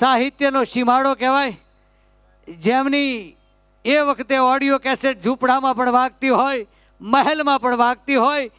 સાહિત્યનો સીમાડો કહેવાય, જેમની એ વખતે ઓડિયો કેસેટ ઝૂંપડામાં પણ વાગતી હોય, મહેલમાં પણ વાગતી હોય,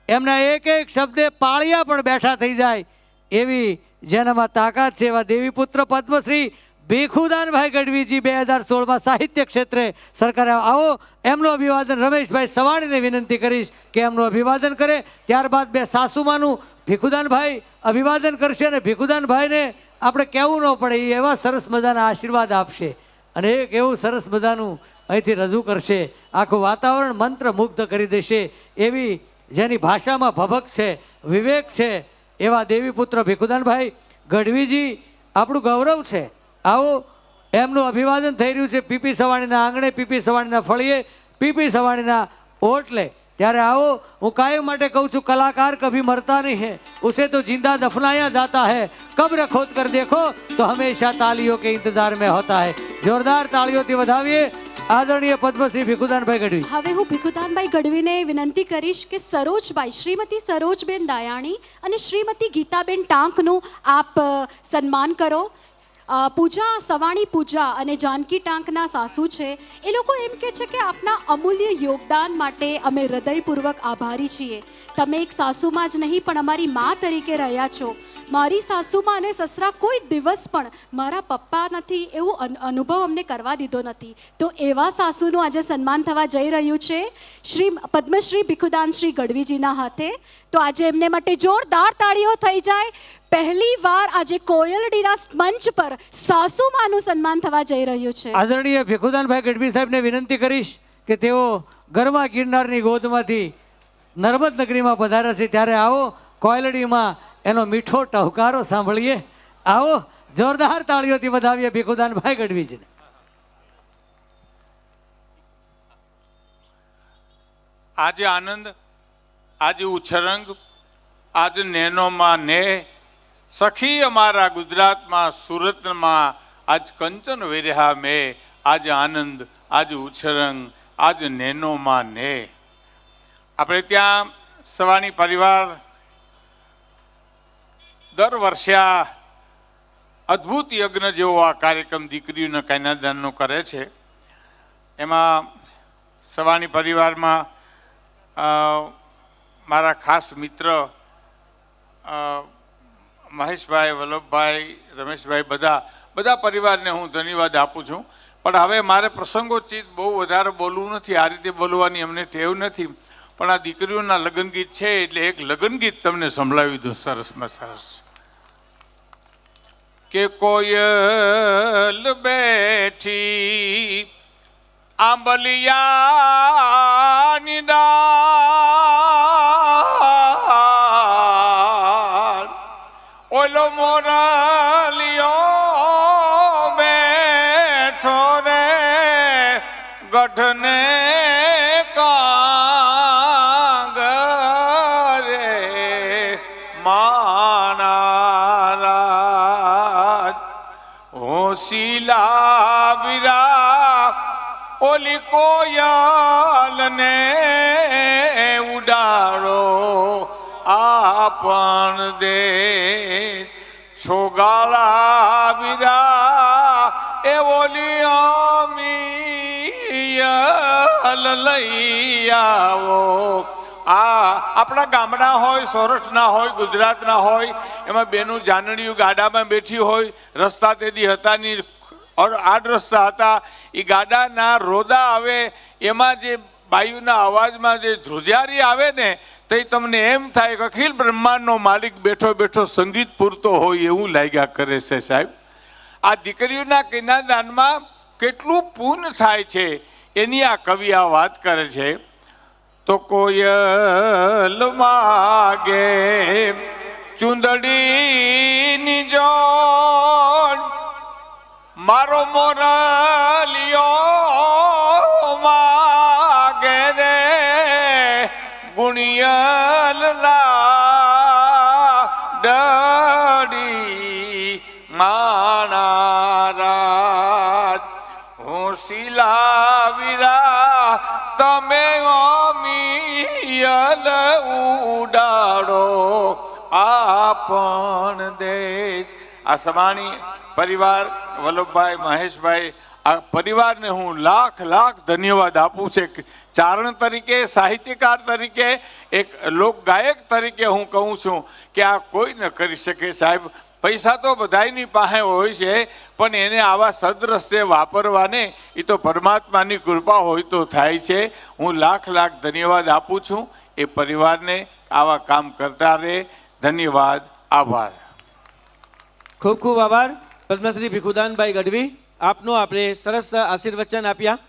એમના એક એક શબ્દે પાળિયા પણ બેઠા થઈ જાય એવી જેનામાં તાકાત છે એવા દેવીપુત્ર પદ્મશ્રી ભીખુદાનભાઈ ગઢવીજી 2016માં સાહિત્ય ક્ષેત્રે સરકારે આવો એમનું અભિવાદન રમેશભાઈ સવાણીને વિનંતી કરીશ કે એમનું અભિવાદન કરે. ત્યારબાદ બે સાસુમાનું ભીખુદાનભાઈ અભિવાદન કરશે અને ભીખુદાનભાઈને આપણે કહેવું ન પડે એ એવા સરસ મજાના આશીર્વાદ આપશે અને એક એવું સરસ મજાનું અહીંથી રજૂ કરશે, આખું વાતાવરણ મંત્રમુગ્ધ કરી દેશે એવી જેની ભાષામાં ભભક છે, વિવેક છે એવા દેવીપુત્ર ભીખુદાનભાઈ ગઢવીજી આપણું ગૌરવ છે. આવો એમનું અભિવાદન થઈ રહ્યું છે પીપી સવાણીના આંગણે, પીપી સવાણીના ફળીએ, પીપી સવાણીના ઓટલે. ત્યારે આવો હું કાયમ માટે કહું છું, કલાકાર કભી મરતા નહીં है, उसे तो जिंदा दफनाया जाता है, कब्र खोद कर देखो तो हमेशा तालियों के इंतजार में होता है. जोरदार तालियोથી વધાવીએ આદરણીય પદ્મશ્રી ભીખુદાનભાઈ ગઢવી. હવે હું ભીખુદાનભાઈ ગઢવીને વિનંતી કરીશ કે સરોજભાઈ, શ્રીમતી સરોજબેન દાયાણી અને શ્રીમતી ગીતાબેન ટાંકનું આપ સન્માન કરો. પૂજા સવાણી પૂજા અને જાનકી ટાંકના સાસુ છે, એ લોકો એમ કહે છે કે આપના અમૂલ્ય યોગદાન માટે અમે હૃદયપૂર્વક આભારી છીએ. તમે એક સાસુમાં જ નહીં પણ અમારી મા તરીકે રહ્યા છો. મારી સાસુમાં અને સસરા કોઈ દિવસ પણ મારા પપ્પા નથી એવો અનુભવ અમને કરવા દીધો નથી. તો એવા સાસુનું આજે સન્માન થવા જઈ રહ્યું છે શ્રી પદ્મશ્રી ભીખુદાન શ્રી ગઢવીજીના હાથે. તો આજે એમને માટે જોરદાર તાળીઓ થઈ જાય. પહેલી વાર આજે કોયલડીના મંચ પર સાસુમાનું સન્માન થવા જઈ રહ્યું છે. આદરણીય ભીખુદાનભાઈ ગઢવી સાહેબને વિનંતી કરીશ કે તેઓ ગરમા ગિરનારની ગોદમાંથી નર્મદ નગરીમાં પધાર્યા છે, ત્યારે આવો કોયલડીમાં એનો મીઠો ટહુકારો સાંભળીએ. આવો જોરદાર તાળીઓથી વધાવીએ ભીખુદાનભાઈ ગઢવીજીને. આજે આનંદ, આજે ઉછરંગ, આજ નેનોમાં ને સખી અમારા ગુજરાતમાં સુરતમાં આજ કંચન વિરહા મેં, આજ આનંદ, આજ ઉછરંગ, આજ નેનોમાં ને. આપણે ત્યાં સવાણી પરિવાર દર વર્ષે આ અદ્ભુત યજ્ઞ જેવો આ કાર્યક્રમ દીકરીઓના કન્યાદાનનો કરે છે. એમાં સવાણી પરિવારમાં મારા ખાસ મિત્ર મહેશભાઈ, વલ્લભભાઈ, રમેશભાઈ, બધા પરિવારને હું ધન્યવાદ આપું છું. પણ હવે મારે પ્રસંગોચિત બહુ વધારે બોલવું નથી, આ રીતે બોલવાની અમને ટેવ નથી. પણ આ દીકરીઓના લગ્ન ગીત છે એટલે એક લગ્ન ગીત તમને સંભળાવી દઉં સરસમાં સરસ. કે કોયલ બેઠી આંબલિયાની ડાળ, ઓલો મોરલિયો બેઠો રે ગઢને કાંગરે માણારાજ હોશીલા વિરા ઓલી કોયલને ઉડાડો આપણ દે છોગાળા વિરા એ ઓલી અમીયલ લઈ આવો. આ આપણા ગામડા હોય, સોરઠના હોય, ગુજરાતના હોય, એમાં બેનું જાનડીયું ગાડામાં બેઠી હોય, રસ્તા તેથી હતા નહીં, આડ રસ્તા હતા, એ ગાડાના રોદા આવે એમાં જે બાયુના અવાજમાં જે ધ્રુજારી આવે ને તો તમને એમ થાય કે અખિલ બ્રહ્માંડનો માલિક બેઠો બેઠો સંગીત પૂરતો હોય એવું લાગ્યા કરે છે. સાહેબ, આ દીકરીઓના કન્યાદાનમાં કેટલું પુણ્ય થાય છે એની આ કવિ આ વાત કરે છે. તો કોયલ માગે ચુંદડીની જોડ, મારો મોરલિયો માગે રે ગુણિયલ લાડડી માણારાજ હોશીલા વિરા તમે અમીયલ ઉડાડો આપણ દેશ. આ સવાણી પરિવાર વલ્લભભાઈ મહેશભાઈ આ પરિવારને હું લાખ લાખ ધન્યવાદ આપું છું. ચારણ તરીકે, સાહિત્યકાર તરીકે, એક લોકગાયક તરીકે હું કહું છું કે આ કોઈ ન કરી શકે સાહેબ. પૈસા તો બધાયની પાસે હોય છે, પણ એને આવા સદરસ્તે વાપરવાને એ તો પરમાત્માની કૃપા હોય તો થાય છે. હું લાખ લાખ ધન્યવાદ આપું છું એ પરિવારને. આવા કામ કરતા રહે. ધન્યવાદ, આભાર. ખૂબ ખૂબ આભાર પદ્મશ્રી ભીખુદાનભાઈ ગઢવી, આપનો આપણે સરસ આશીર્વચન આપ્યા.